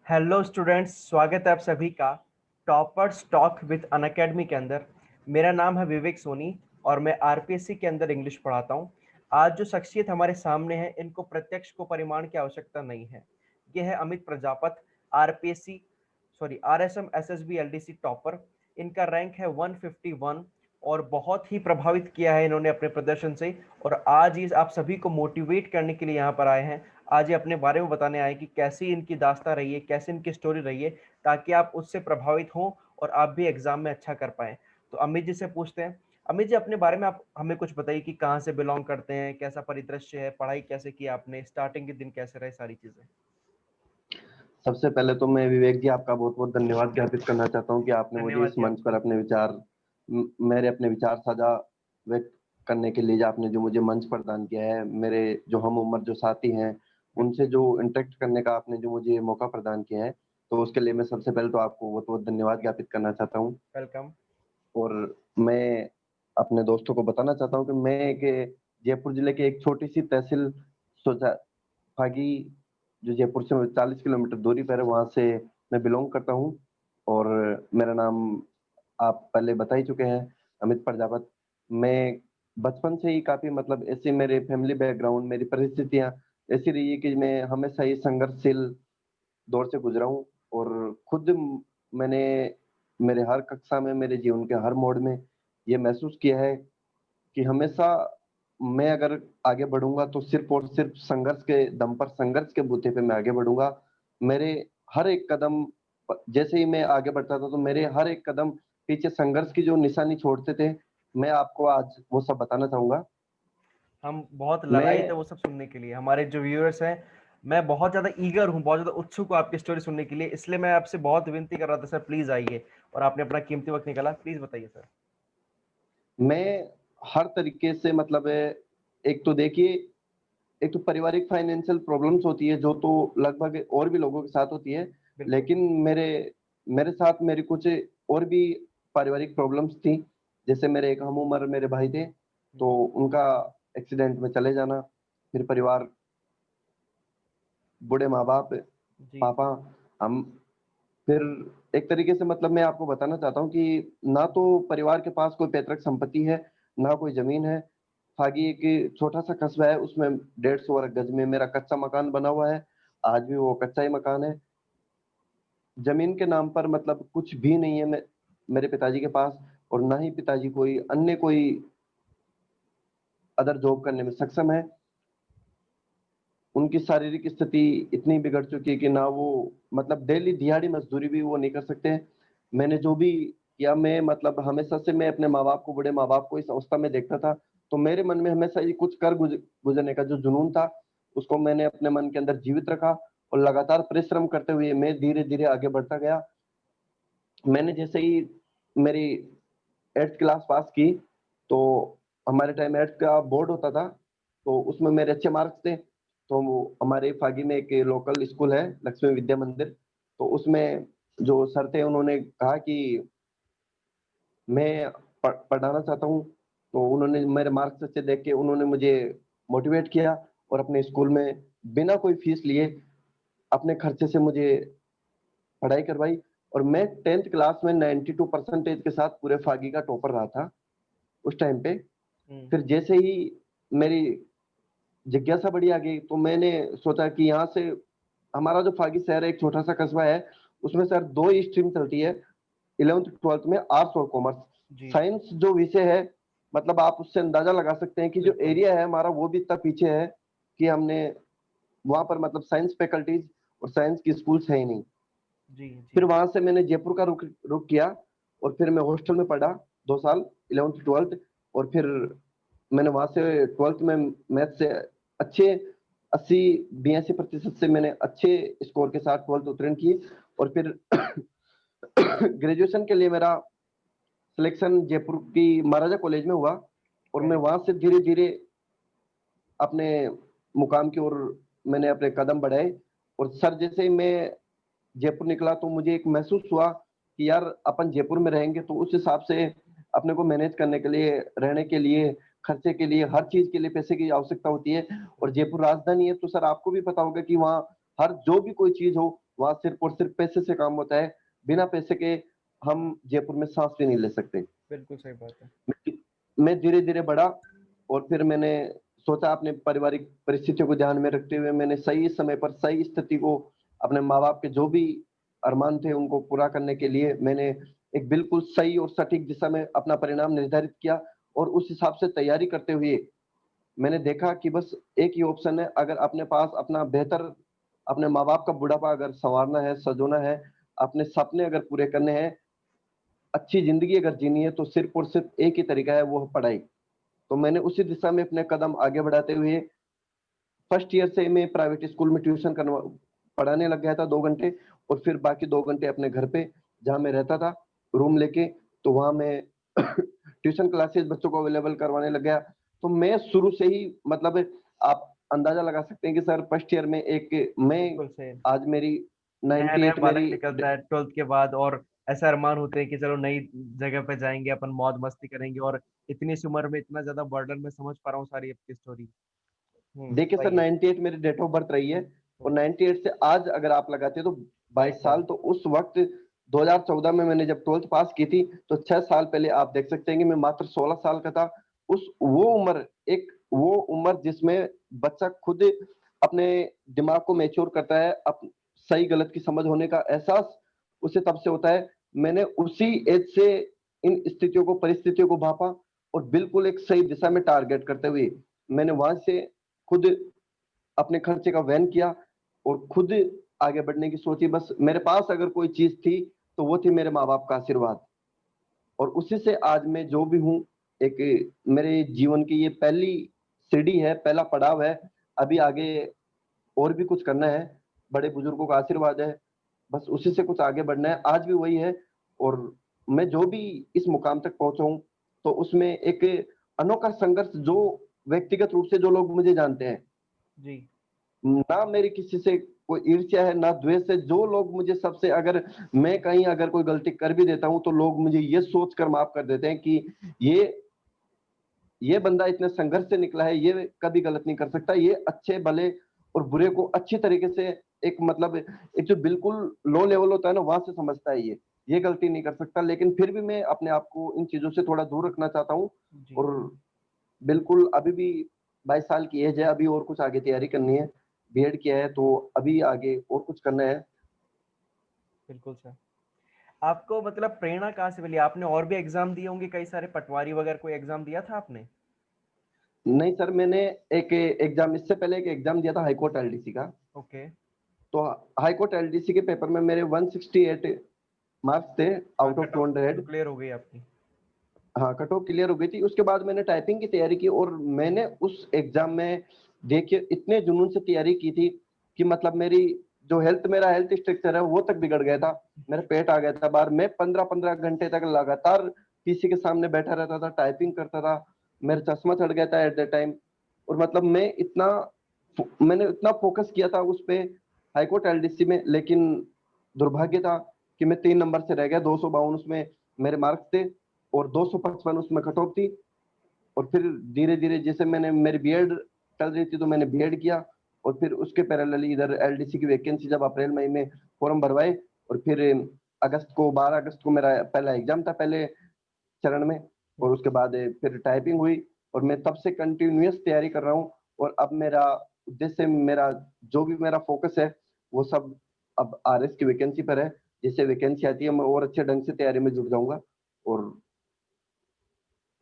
Hello students, स्वागत है आप सभी का टॉपर्स टॉक विद अनअकैडमी के अंदर। मेरा नाम है विवेक सोनी और मैं आरपीएससी के अंदर इंग्लिश पढ़ाता हूं। आज जो शख्सियत हमारे सामने है, इनको प्रत्यक्ष को परिमाण की आवश्यकता नहीं है। ये है Amit Prajapat, RPSC RSM SSB LDC topper. इनका रैंक है 151 और बहुत ही प्रभावित किया है इन्होंने अपने प्रदर्शन से। और आज ही आप सभी को मोटिवेट करने के लिए यहाँ पर आए हैं। आज ये अपने बारे में बताने आए कि कैसी इनकी दास्तां रही है, कैसे इनकी स्टोरी रही है, ताकि आप उससे प्रभावित हों और आप भी एग्जाम में अच्छा कर पाएं। तो अमित जी से पूछते हैं। अमित जी, अपने बारे में आप हमें कुछ बताइए कि कहाँ से बिलोंग करते हैं, कैसा परिदृश्य है, पढ़ाई कैसे की आपने, स्टार्टिंग के दिन कैसे रहे, सारी चीजें। सबसे पहले तो मैं विवेक जी आपका बहुत बहुत धन्यवाद ज्ञापित करना चाहता हूँ कि आपने मुझे धन्यवाद इस जी मंच पर आपका। अपने विचार मेरे अपने विचार साझा व्यक्त करने के लिए जो आपने जो मुझे मंच प्रदान किया है, मेरे जो हम उम्र जो साथी हैं उनसे बिल्कुल। जो इंटरेक्ट करने का आपने जो मुझे मौका प्रदान किया है, तो उसके लिए मैं सबसे पहले तो आपको बहुत बहुत धन्यवाद ज्ञापित करना चाहता हूँ। वेलकम। और मैं अपने दोस्तों को बताना चाहता हूँ कि मैं एक जयपुर जिले की एक छोटी सी तहसील सोचा फागी, जो जयपुर से 40 किलोमीटर दूरी पर है, वहां से मैं बिलोंग करता हूँ। और मेरा नाम आप पहले बता ही चुके हैं, अमित प्रजापत। मैं बचपन से ही काफी मतलब ऐसे मेरे फैमिली बैकग्राउंड, मेरी परिस्थितियां ऐसी रही है कि मैं हमेशा ही संघर्षशील दौर से गुजरा हूँ। और खुद मैंने मेरे हर कक्षा में, मेरे जीवन के हर मोड़ में ये महसूस किया है कि हमेशा मैं अगर आगे बढ़ूंगा तो सिर्फ और सिर्फ संघर्ष के दम पर, संघर्ष के बूते पे मैं आगे बढ़ूंगा। मेरे हर एक कदम जैसे ही मैं आगे बढ़ता था तो मेरे हर एक कदम पीछे संघर्ष की जो निशानी छोड़ते थे, मैं आपको आज वो सब बताना चाहूंगा। हम बहुत ललायत है मैं वो सब सुनने के लिए, हमारे जो व्यूअर्स हैं। मैं बहुत ज्यादा ईगर हूँ, बहुत ज्यादा उत्सुक हूँ आपकी स्टोरी सुनने के लिए, इसलिए मैं आपसे बहुत विनती कर रहा था, सर प्लीज आइए। और आपने अपना कीमती वक्त निकाला, प्लीज बताइए सर। मैं हर तरीके से मतलब एक तो देखिए, एक तो पारिवारिक फाइनेंशियल प्रॉब्लम्स होती है जो तो लगभग और भी लोगों के साथ होती है, बिल्कुल। लेकिन मेरे मेरे साथ मेरी कुछ और भी पारिवारिक प्रॉब्लम्स थी। जैसे मेरे एक हम उम्र मेरे भाई थे, तो उनका एक्सीडेंट में चले जाना, फिर परिवार, बूढ़े माँ बाप, जी पापा, हम, फिर एक तरीके से मतलब मैं आपको बताना चाहता हूँ कि ना तो परिवार के पास कोई पैतृक संपत्ति है, ना कोई जमीन है। फागी एक छोटा सा कस्बा है, उसमें 150 वर्ग गज में मेरा कच्चा मकान बना हुआ है। आज भी वो कच्चा ही मकान है। जमीन के नाम पर मतलब कुछ भी नहीं है मेरे पिताजी के पास। और ना ही पिताजी कोई अन्य कोई अदर जॉब करने में सक्षम है। उनकी शारीरिक स्थिति इतनी बिगड़ चुकी है कि ना वो मतलब डेली दिहाड़ी मजदूरी भी वो नहीं कर सकते। मैंने जो भी किया, मैं मतलब हमेशा से मैं अपने माँ बाप को, बूढ़े माँ बाप को इस अवस्था में देखता था, तो मेरे मन में हमेशा ये कुछ कर गुजरने का जो जुनून था, उसको मैंने अपने मन के अंदर जीवित रखा। और लगातार परिश्रम करते हुए मैं धीरे धीरे आगे बढ़ता गया। मैंने जैसे ही मेरी 8th क्लास पास की, तो हमारे टाइम 8th का बोर्ड होता था, तो उसमें मेरे अच्छे मार्क्स थे। तो वो हमारे फागी में एक लोकल स्कूल है, लक्ष्मी विद्या मंदिर, तो उसमें जो सर थे उन्होंने कहा कि मैं पढ़ाना चाहता हूँ। तो उन्होंने मेरे मार्क्स अच्छे देख के उन्होंने मुझे मोटिवेट किया और अपने स्कूल में बिना कोई फीस लिए अपने खर्चे से मुझे पढ़ाई करवाई। और मैं 10th क्लास में 92 परसेंटेज के साथ पूरे फागी का टॉपर रहा था उस टाइम पे। हम्म। फिर जैसे ही मेरी जिज्ञासा बड़ी आ गई, तो मैंने सोचा कि यहाँ से, हमारा जो फागी शहर है, एक छोटा सा कस्बा है, उसमें सर दो ही स्ट्रीम चलती है 11th 12th में, आर्ट्स और कॉमर्स। जी जी। साइंस जो विषय है, मतलब आप उससे अंदाजा लगा सकते हैं कि जो बिल्कुल। एरिया है हमारा वो भी इतना पीछे है कि हमने वहां पर मतलब साइंस फैकल्टीज और साइंस की स्कूल्स है ही नहीं। जी फिर जी। वहां से मैंने जयपुर का रुख किया और फिर मैं हॉस्टल में पढ़ा 2 साल, 11th 12th। और फिर मैंने वहां से 12th में मैथ से अच्छे 80-82% से मैंने अच्छे स्कोर के साथ 12th उत्तीर्ण की। और फिर ग्रेजुएशन के लिए मेरा सिलेक्शन जयपुर की महाराजा कॉलेज में हुआ। और मैं वेरी गुड। वहां से धीरे धीरे अपने मुकाम की ओर मैंने अपने कदम बढ़ाए। और सर जैसे ही मैं जयपुर निकला तो मुझे एक महसूस हुआ कि यार अपन जयपुर में रहेंगे तो उस हिसाब से अपने को मैनेज करने के लिए, रहने के लिए, खर्चे के लिए, हर चीज के लिए पैसे की आवश्यकता होती है। और जयपुर राजधानी है, तो सर आपको भी पता होगा कि वहाँ हर जो भी कोई चीज हो वहाँ सिर्फ और सिर्फ पैसे से काम होता है। बिना पैसे के हम जयपुर में साँस भी नहीं ले सकते। बिल्कुल सही बात है। मैं धीरे-धीरे बढ़ा और फिर मैंने सोचा अपने पारिवारिक परिस्थितियों को ध्यान में रखते हुए मैंने सही समय पर सही स्थिति को अपने माँ-बाप के जो भी अरमान थे उनको पूरा करने के लिए मैंने एक बिल्कुल सही और सटीक दिशा में अपना परिणाम निर्धारित किया और उस हिसाब से तैयारी करते हुए मैंने देखा कि बस एक ही ऑप्शन है, अगर अपने पास अपना बेहतर अपने माँ-बाप का बुढ़ापा अगर सँवारना है, सँजोना है, अपने सपने अगर पूरे करने हैं, अच्छी ज़िंदगी अगर जीनी है तो सिर्फ़ और सिर्फ़ एक ही तरीका है, वो है पढ़ाई। तो मैंने उसी दिशा में अपने कदम आगे बढ़ाते हुए फर्स्ट ईयर से मैं प्राइवेट स्कूल में ट्यूशन पढ़ाने लग गया था 2 घंटे और फिर बाकी 2 घंटे अपने घर पे जहाँ मैं रहता था, रूम लेके, तो वहाँ मैं ट्यूशन क्लासेस बच्चों को अवेलेबल करवाने लग गया। तो मैं शुरू से ही मतलब आप अंदाज़ा लगा सकते हैं कि सर फर्स्ट ईयर में एक मैं बिल्कुल सही। आज मेरी नया-नया 98 बालक मेरी निकलता है 12th के बाद और ऐसे अरमान होते हैं कि चलो नई जगह पे जाएँगे, अपन मौज-मस्ती करेंगे और इतनी सी उम्र में इतना ज़्यादा बर्डन मैं समझ पा रहा हूँ सारी आपकी स्टोरी। देखिए सर बताइए। 98 मेरी डेट ऑफ बर्थ रही है और हुँ, 98 से आज अगर आप लगाते हैं तो 22 22 साल साल। तो उस वक़्त 2014 में मैंने जब 12th पास की थी, तो 6 साल पहले आप देख सकते हैं कि मैं मात्र 16 साल का था। उस वो उम्र जिसमें बच्चा खुद अपने दिमाग को मैच्योर करता है, सही गलत की समझ होने का एहसास उसे तब से होता है। मैंने उसी एज से इन स्थितियों को, परिस्थितियों को भाँपा और बिल्कुल एक सही दिशा में टारगेट करते हुए मैंने वहाँ से खुद अपने खर्चे का वहन किया और खुद आगे बढ़ने की सोची। बस मेरे पास अगर कोई चीज़ थी, तो वो थी मेरे माँ-बाप का आशीर्वाद और उसी से आज मैं जो भी हूँ, एक मेरे जीवन की ये पहली सीढ़ी है, पहला पड़ाव है। अभी आगे और भी कुछ करना है, बड़े-बुजुर्गों का आशीर्वाद है, बस उसी से कुछ आगे बढ़ना है। आज भी वही है और मैं जो भी इस मुकाम तक पहुँचा हूँ, तो उसमें एक अनोखा संघर्ष जो व्यक्तिगत रूप से जो लोग मुझे जानते हैं, जी, ना मेरी किसी से कोई ईर्ष्या है, ना द्वेष है। जो लोग मुझे सबसे अगर मैं कहीं अगर कोई गलती कर भी देता हूँ, तो लोग मुझे ये सोच कर माफ़ कर देते हैं कि ये ये बंदा इतने संघर्ष से निकला है, ये कभी गलत नहीं कर सकता। ये अच्छे, भले और बुरे को अच्छी तरीके से एक मतलब एक जो बिल्कुल लो लेवल होता है ना, वहाँ से समझता है ये। ये गलती नहीं कर सकता, लेकिन फिर भी मैं अपने आप को इन चीज़ों से थोड़ा दूर रखना चाहता हूँ जी, और बिल्कुल अभी भी 22 साल की एज है, अभी और कुछ आगे तैयारी करनी है। बीएड किया है, तो अभी आगे और कुछ करना है। बिल्कुल सर। आपको मतलब प्रेरणा कहाँ से मिली? आपने और भी एग्ज़ाम दिए होंगे कई सारे पटवारी वगैरह कोई एग्ज़ाम दिया था आपने? नहीं सर, मैंने एक एग्ज़ाम इससे पहले एक एग्ज़ाम दिया था हाई कोर्ट एलडीसी का। ओके, तो हाई कोर्ट एलडीसी के पेपर में मेरे 168 मार्क्स थे हाँ, out of cut off 200। Clear हो गई आपकी। हाँ, कट ऑफ क्लियर हो गई थी। उसके बाद मैंने टाइपिंग की तैयारी की और मैंने उस एग्ज़ाम में देखिए इतने जुनून से तैयारी की थी कि मतलब मेरी जो मेरा हेल्थ स्ट्रक्चर है वो तक बिगड़ गया था। मेरा पेट आ गया था बाहर। मैं 15-15 घंटे तक लगातार पीसी के सामने बैठा रहता था, टाइपिंग करता था। मेरा चश्मा चढ़ गया था एट दैट टाइम और मतलब मैंने इतना फ़ोकस किया था उस पे हाई कोर्ट एलडीसी में, लेकिन दुर्भाग्य था कि मैं 3 नंबर से रह गया। 252 उसमें मेरे मार्क्स थे और 255 उसमें कट ऑफ थी और फिर धीरे-धीरे जैसे मैंने मेरी बीएड चल रही थी तो मैंने बीएड किया और फिर उसके पैरेलली इधर एलडीसी की वैकेंसी जब अप्रैल मई में फॉर्म भरवाए और फिर 12 अगस्त को मेरा पहला एग्ज़ाम था पहले चरण में हुँ, और उसके बाद फिर टाइपिंग हुई और मैं तब से कंटिन्यूअस तैयारी कर रहा हूँ और अब मेरा उद्देश्य मेरा जो भी मेरा फ़ोकस है वो सब अब आरएस की वैकेंसी पर है। जैसे वैकेंसी आती है मैं और अच्छे ढंग से तैयारी में जुट जाऊँगा और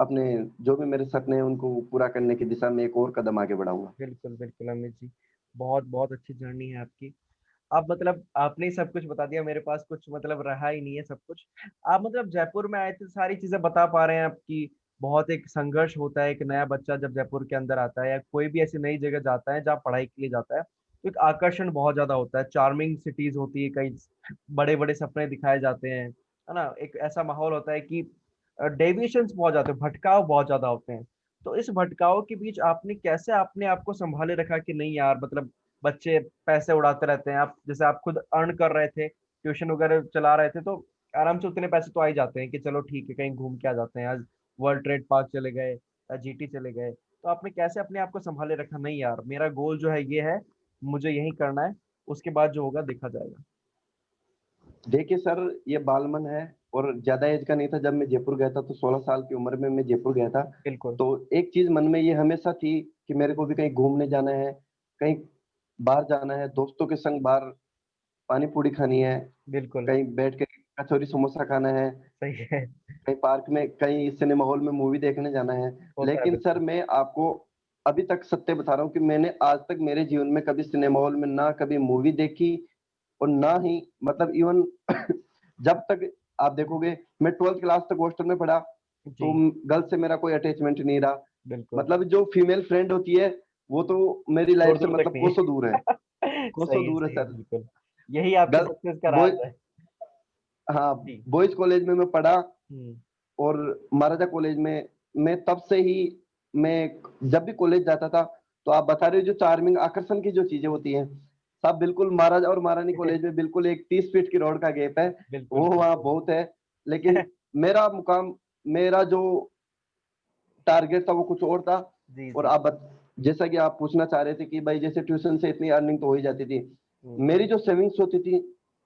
अपने जो भी मेरे सपने हैं उनको पूरा करने की दिशा में एक और कदम आगे बढ़ाऊँगा। बिल्कुल, बिल्कुल अमित जी। बहुत-बहुत अच्छी जर्नी है आपकी। आप मतलब आपने ही सब कुछ बता दिया, मेरे पास कुछ मतलब रहा ही नहीं है सब कुछ। आप मतलब जयपुर में आए थे, सारी चीज़ें बता पा रहे हैं आप कि बहुत एक संघर्ष होता है, एक नया बच्चा जब जयपुर के अंदर आता है या कोई भी ऐसी नई जगह जाता है जहाँ पढ़ाई के लिए जाता है, तो एक आकर्षण बहुत ज़्यादा होता है, चार्मिंग सिटीज़ होती है, कई बड़े-बड़े सपने दिखाए जाते हैं, है ना? एक ऐसा माहौल होता है कि डेविएशंस बहुत ज़्यादा भटकाव बहुत ज़्यादा होते हैं। तो इस भटकाव के बीच आपने कैसे अपने आप को सँभाले रखा कि नहीं यार मतलब बच्चे पैसे उड़ाते रहते हैं। आप जैसे आप खुद अर्न कर रहे थे, ट्यूशन वगैरह चला रहे थे, तो आराम से उतने पैसे तो आ ही जाते हैं कि चलो ठीक है, कहीं घूम के आ जाते हैं। आज वर्ल्ड ट्रेड पार्क चले गए जीटी चले गए। तो आपने कैसे अपने आप को सँभाले रखा, नहीं यार मेरा गोल जो है ये है, मुझे यही करना है, उसके बाद जो होगा देखा जाएगा? देखिए सर, ये बालमन है और ज़्यादा एज का नहीं था। जब मैं जयपुर गया था तो 16 साल की उम्र में मैं जयपुर गया था। बिल्कुल, तो एक चीज़ मन में ये हमेशा थी कि मेरे को भी कहीं घूमने जाना है, कहीं बाहर जाना है, दोस्तों के संग बाहर पानी पूरी खानी है, बिल्कुल, कहीं बैठ के कचौरी समोसा खाना है, सही है, कहीं पार्क में, कहीं सिनेमा हॉल में मूवी देखने जाना है। होता है लेकिन सर बिल्कुल। मैं आपको अभी तक सत्य बता रहा हूँ कि मैंने आज तक मेरे जीवन में कभी सिनेमा हॉल में ना कभी मूवी देखी और ना ही मतलब इवन जब तक आप देखोगे मैं 12th क्लास तक हॉस्टल में पढ़ा, तो जी, गर्ल से मेरा कोई अटैचमेंट नहीं रहा। बिल्कुल, मतलब जो फीमेल फ्रेंड होती है, वो तो मेरी लाइफ से दूर-दूर तक मतलब नहीं कोसों दूर है, सही कोसों दूर है है, सर। बिल्कुल। यही आपके गर्ल सक्सेस का बॉय राज़ है। हाँ, जी, बॉयज़ कॉलेज में मैं पढ़ा हुँ, और महाराजा कॉलेज में मैं तब से ही मैं जब भी कॉलेज जाता था, तो आप बता रहे हो जो चार्मिंग आकर्षण की जो चीज़ें होती हैं, सब बिल्कुल महाराजा और महारानी कॉलेज में बिल्कुल एक 30 फीट की रोड का गैप है, बिल्कुल, वो वहाँ बिल्कुल। बहुत है। लेकिन मेरा मुकाम मेरा जो टारगेट था वो कुछ और था। जी, और जी। आप बत जैसा कि आप पूछना चाह रहे थे कि भाई जैसे ट्यूशन से इतनी अर्निंग तो हो ही जाती थी। हुँ, मेरी जो सेविंग्स होती थी,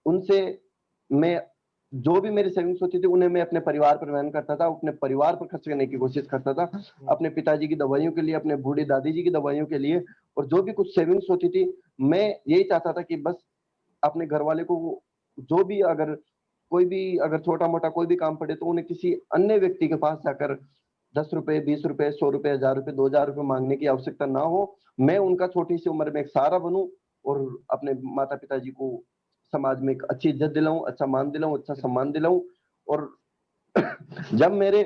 उनसे मैं जो भी मेरी सेविंग्स होती थी, उन्हें मैं अपने परिवार पर वहन करता था, अपने परिवार पर खर्च करने की कोशिश करता था। हुँ, अपने पिताजी की दवाइयों के लिए, अपने बूढ़ी दादी जी की दवाइयों के लिए और जो भी कुछ सेविंग्स होती थी, मैं यही चाहता था कि बस अपने घरवाले को जो भी अगर कोई भी अगर छोटा-मोटा कोई भी काम पड़े तो उन्हें किसी अन्य व्यक्ति के पास जाकर ₹10, ₹20, ₹100, ₹1000, ₹2000 माँगने की आवश्यकता ना हो। मैं उनका छोटी सी उम्र में एक सहारा बनूँ और अपने माता-पिता जी को समाज में एक अच्छी इज़्ज़त दिलाऊँ, अच्छा मान दिलाऊँ, अच्छा बिल्कुल, सम्मान दिलाऊँ और जब मेरे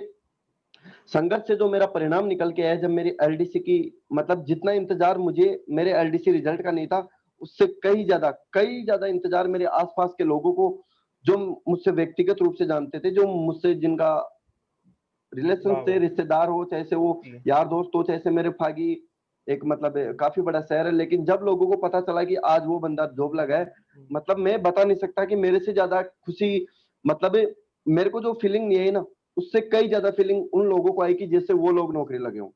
संघर्ष से जो मेरा परिणाम निकल के आया, जब मेरी एलडीसी की मतलब जितना इंतज़ार मुझे मेरे एलडीसी रिज़ल्ट का नहीं था, उससे कई ज़्यादा इंतज़ार मेरे आस-पास के लोगों को, जो मुझसे व्यक्तिगत रूप से जानते थे, जो मुझसे जिनका रिलेशन वाह, थे, वाह! रिश्तेदार हो, चाहे से वो जी, यार दोस्त हो, चाहे से मेरे फागी एक मतलब काफ़ी बड़ा शहर है, लेकिन जब लोगों को पता चला कि आज वो बंदा जॉब लगा है, हुँ, मतलब मैं बता नहीं सकता कि मेरे से ज़्यादा खुशी मतलब मेरे को जो फीलिंग नहीं आई ना, उससे कई ज़्यादा फीलिंग उन लोगों को आई कि जैसे वो लोग नौकरी लगे हों।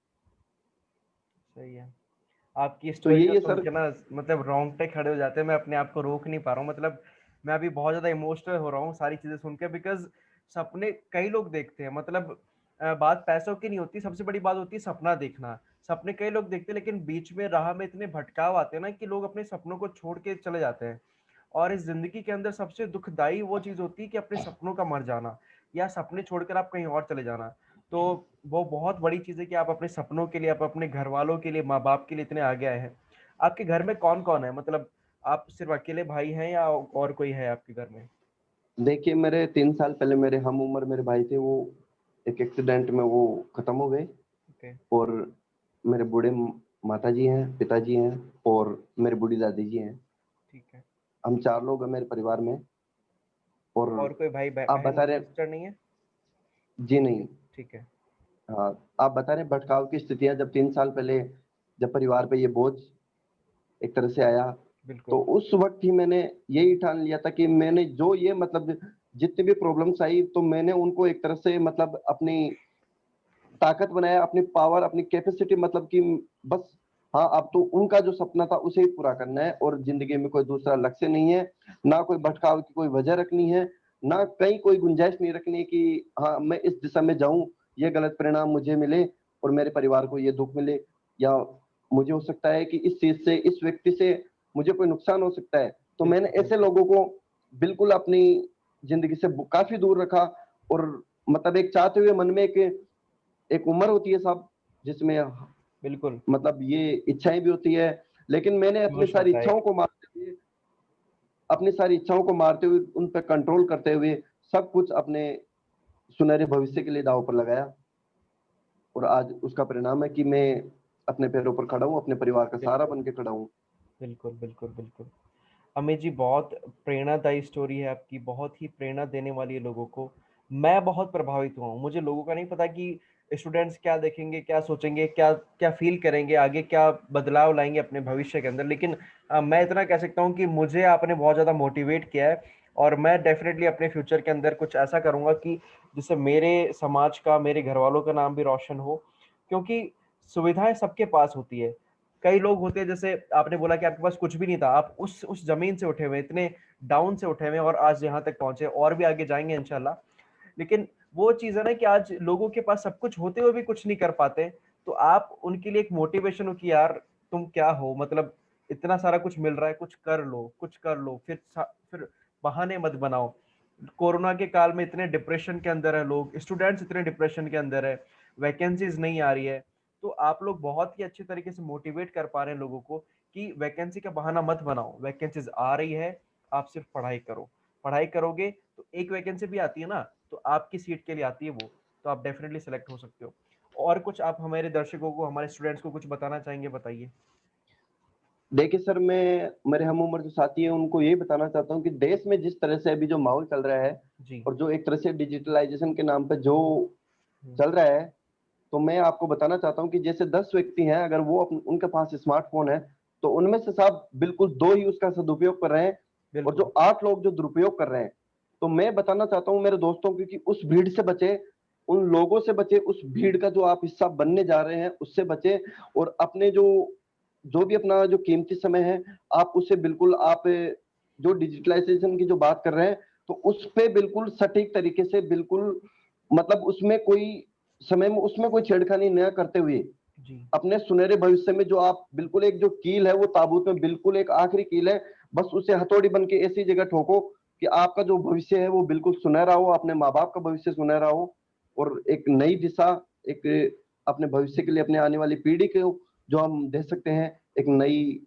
सही है। आपकी तो स्टोरी को यही है सुन सर। के ना मतलब रोंगटे खड़े हो जाते हैं, मैं अपने आप को रोक नहीं पा रहा हूँ। मतलब मैं अभी बहुत ज़्यादा इमोशनल हो रहा हूँ सारी चीज़ें सुन के बिकॉज़ सपने कई लोग देखते हैं मतलब बात पैसों की नहीं होती, सबसे बड़ी बात होती है सपना देखना। सपने कई लोग देखते हैं लेकिन बीच में राह में इतने भटकाव आते हैं ना कि लोग अपने सपनों को छोड़ के चले जाते हैं। और इस ज़िंदगी के अंदर सबसे दुखदाई वो चीज़ होती है कि अपने सपनों का मर जाना या सपने छोड़कर आप कहीं और चले जाना। तो वो बहुत बड़ी चीज़ है कि आप अपने सपनों के लिए, आप अपने घरवालों के लिए, माँ-बाप के लिए इतने आगे आए हैं। आपके घर में कौन-कौन है? मतलब आप सिर्फ़ अकेले भाई हैं या और कोई है आपके घर में? देखिए, मेरे 3 साल पहले मेरे हम उम्र मेरे भाई थे, वो एक एक्सीडेंट में वो खत्म हो गए ओके, और मेरे बूढ़े माताजी हैं, पिताजी हैं और मेरी बूढ़ी दादी जी हैं। ठीक है। हम 4 लोग हैं मेरे परिवार में और और कोई भाई आप बहन, बता रहे हैं सिस्टर नहीं है? जी नहीं। ठीक है, हाँ, आप बता रहे हैं भटकाव की स्थितियाँ जब 3 साल पहले जब परिवार पे ये बोझ एक तरह से आया, तो बिल्कुल। उस वक़्त ही मैंने यही ठान लिया था कि मैंने जो ये मतलब जितनी भी प्रॉब्लम्स आई, तो मैंने उनको एक तरह से मतलब अपनी ताकत बनाया, अपनी पावर, अपनी कैपेसिटी मतलब कि बस हाँ, अब तो उनका जो सपना था उसे ही पूरा करना है और ज़िंदगी में कोई दूसरा लक्ष्य नहीं है, ना कोई भटकाव की कोई वजह रखनी है, ना कहीं कोई गुंजाइश नहीं रखनी है कि हाँ, मैं इस दिशा में जाऊँ, ये गलत परिणाम मुझे मिले और मेरे परिवार को ये दुःख मिले या मुझे हो सकता है कि इस चीज़ से, इस व्यक्ति से मुझे कोई नुकसान हो सकता है। तो मैंने बिल्कुल, ऐसे बिल्कुल। लोगों को बिल्कुल अपनी ज़िंदगी से ब काफ़ी दूर रखा और मतलब एक चाहते हुए मन में एक उम्र होती है साहब, जिसमें बिल्कुल, मतलब ये इच्छाएँ भी होती है, लेकिन मैंने जोश होता है एक। अपनी सारी इच्छाओं को मारते हुए, उन पे कंट्रोल करते हुए, सब कुछ अपने सुनहरे भविष्य के लिए दाँव पर लगाया और आज उसका परिणाम है कि मैं अपने पैरों पर खड़ा हूँ, अपने परिवार का सहारा बिल्कुल, बन के खड़ा हूँ। बिल्कुल, बिल्कुल, बिल्कुल। अमित जी बहुत प्रेरणादायी स्टोरी है आपकी, बहुत ही प्रेरणा देने वाली है लोगों को। मैं बहुत प्रभावित हुआ हूँ। मुझे लोगों का नहीं पता कि स्टूडेंट्स क्या देखेंगे, क्या सोचेंगे, क्या क्या फ़ील करेंगे, आगे क्या बदलाव लाएँगे अपने भविष्य के अंदर। लेकिन मैं इतना कह सकता हूँ कि मुझे आपने बहुत ज़्यादा मोटिवेट किया है और मैं डेफ़िनेटली अपने फ्यूचर के अंदर कुछ ऐसा करूँगा कि जिससे मेरे समाज का, मेरे घरवालों का नाम भी रोशन हो। क्योंकि सुविधाएँ सबके पास होती है। कई लोग होते हैं, जैसे आपने बोला कि आपके पास कुछ भी नहीं था, आप उस जमीन से उठे हुए, इतने डाउन से उठे हुए और आज यहाँ तक पहुंचे, और भी आगे जाएंगे इंशाल्लाह। लेकिन वो चीज है ना कि आज लोगों के पास सब कुछ होते हुए भी कुछ नहीं कर पाते, तो आप उनके लिए एक मोटिवेशन हो कि यार तुम क्या हो, मतलब इतना सारा कुछ मिल रहा है, कुछ कर लो, कुछ कर लो, फिर बहाने मत बनाओ। कोरोना के काल में इतने डिप्रेशन के अंदर है लोग, स्टूडेंट्स इतने डिप्रेशन के अंदर है, वैकेंसीज नहीं आ रही है, तो आप लोग बहुत ही अच्छे तरीके से मोटिवेट कर पा रहे हैं लोगों को कि वैकेंसी का बहाना मत बनाओ, वैकेंसीज आ रही है, आप सिर्फ पढ़ाई करो। पढ़ाई करोगे तो एक वैकेंसी भी आती है ना, तो आपकी सीट के लिए आती है वो, तो आप डेफिनेटली सेलेक्ट हो सकते हो। और कुछ आप हमारे दर्शकों को, हमारे स्टूडेंट्स को कुछ बताना चाहेंगे, बताइए। देखिए सर, मैं मेरे हम उम्र जो साथी हैं उनको यही बताना चाहता हूँ कि देश में जिस तरह से अभी जो माहौल चल रहा है जी। और जो एक तरह से डिजिटलाइजेशन के नाम पे जो हम्म, चल रहा है, तो मैं आपको बताना चाहता हूँ कि जैसे 10 व्यक्ति हैं, अगर वो उनके पास स्मार्टफोन है, तो उनमें से साहब बिल्कुल 2 ही उसका सदुपयोग कर रहे हैं और जो बिल्कुल। 8 लोग जो दुरुपयोग कर रहे हैं। तो मैं बताना चाहता हूँ मेरे दोस्तों को कि उस भीड़ से बचे, उन लोगों से बचे, उस भीड़ का जो आप हिस्सा बनने जा रहे हैं उससे बचे, और अपने जो जो भी अपना जो कीमती समय है, आप उसे बिल्कुल आप जो डिजिटलाइजेशन की जो बात कर रहे हैं, तो उस पे बिल्कुल सटीक तरीके से बिल्कुल, मतलब उसमें कोई समय में उसमें कोई छेड़खानी न करते हुए जी। अपने सुनहरे भविष्य में जो आप बिल्कुल एक जो कील है वो ताबूत में बिल्कुल एक आखिरी कील है, बस उसे हथौड़ी बन के ऐसी जगह ठोको कि आपका जो भविष्य है वो बिल्कुल सुनहरा हो, अपने माँ बाप का भविष्य सुनहरा हो, और एक नई दिशा, एक अपने भविष्य के लिए अपने आने वाली पीढ़ी को जो हम दे सकते हैं, एक नई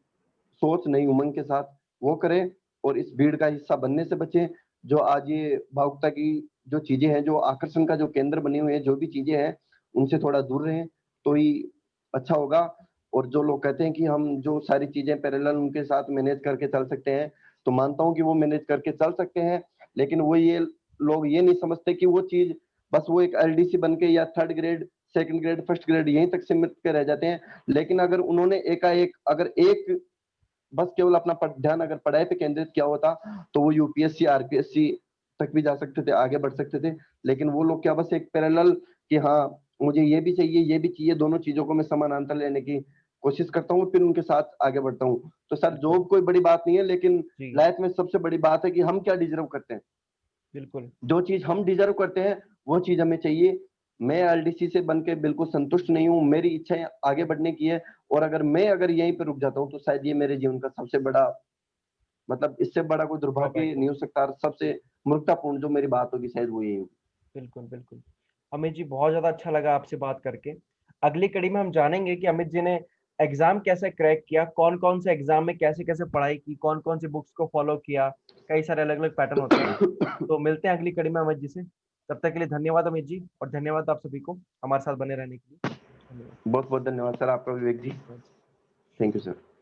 सोच, नई उमंग के साथ वो करें, और इस भीड़ का हिस्सा बनने से बचें। जो आज ये भावुकता की जो चीजें हैं, जो आकर्षण का जो केंद्र बनी हुई है, जो भी चीजें हैं, उनसे थोड़ा दूर रहें तो ही अच्छा होगा। और जो लोग कहते हैं कि हम जो सारी चीजें पैरेलल उनके साथ मैनेज करके चल सकते हैं, तो मानता हूँ कि वो मैनेज करके चल सकते हैं, लेकिन वो ये लोग ये नहीं समझते कि वो चीज बस वो एक एलडीसी बन के या third grade, second grade, first grade यहीं तक सीमित के रह जाते हैं। लेकिन अगर उन्होंने एकाएक अगर एक बस केवल अपना ध्यान अगर पढ़ाई पे केंद्रित किया होता, तो वो यूपीएससी, आरपीएससी तक भी जा सकते थे, आगे बढ़ सकते थे। लेकिन वो लोग क्या बस एक पैरेलल कि हाँ, मुझे ये भी चाहिए, ये भी चाहिए, दोनों चीज़ों को मैं समानांतर लेने की कोशिश करता हूँ, फिर उनके साथ आगे बढ़ता हूँ। तो सर बिल्कुल। जॉब कोई बड़ी बात नहीं है, लेकिन जी। लाइफ में सबसे बड़ी बात है कि हम क्या डिज़र्व करते हैं। बिल्कुल। जो चीज़ हम डिज़र्व करते हैं, वो चीज़ हमें चाहिए। मैं एलडीसी से बन के बिल्कुल संतुष्ट नहीं हूँ, मेरी इच्छा है आगे बढ़ने की है, और अगर यहीं पे रुक जाता हूँ, तो शायद ये मेरे जीवन का सबसे बड़ा, मतलब इससे बड़ा कोई ड्रॉबैक दुर्भाग्य हो। नहीं हो सकता, और सबसे मूर्खतापूर्ण जो मेरी बात होगी शायद वो यही होगी। बिल्कुल, बिल्कुल। अमित जी, बहुत ज़्यादा अच्छा लगा आपसे बात करके। अगली कड़ी में हम जानेंगे कि अमित जी ने एग्ज़ाम कैसे क्रैक किया, कौन-कौन से एग्ज़ाम में कैसे-कैसे पढ़ाई की, कौन-कौन सी बुक्स को फ़ॉलो किया, कई सारे अलग-अलग पैटर्न होते हैं। तो मिलते हैं अगली कड़ी में अमित जी से। तब तक के लिए धन्यवाद अमित जी, और धन्यवाद आप सभी को हमारे साथ बने रहने के लिए। धन्यवाद। बहुत बहुत धन्यवाद सर आपका, विवेक जी। धन्यवाद। Thank you sir.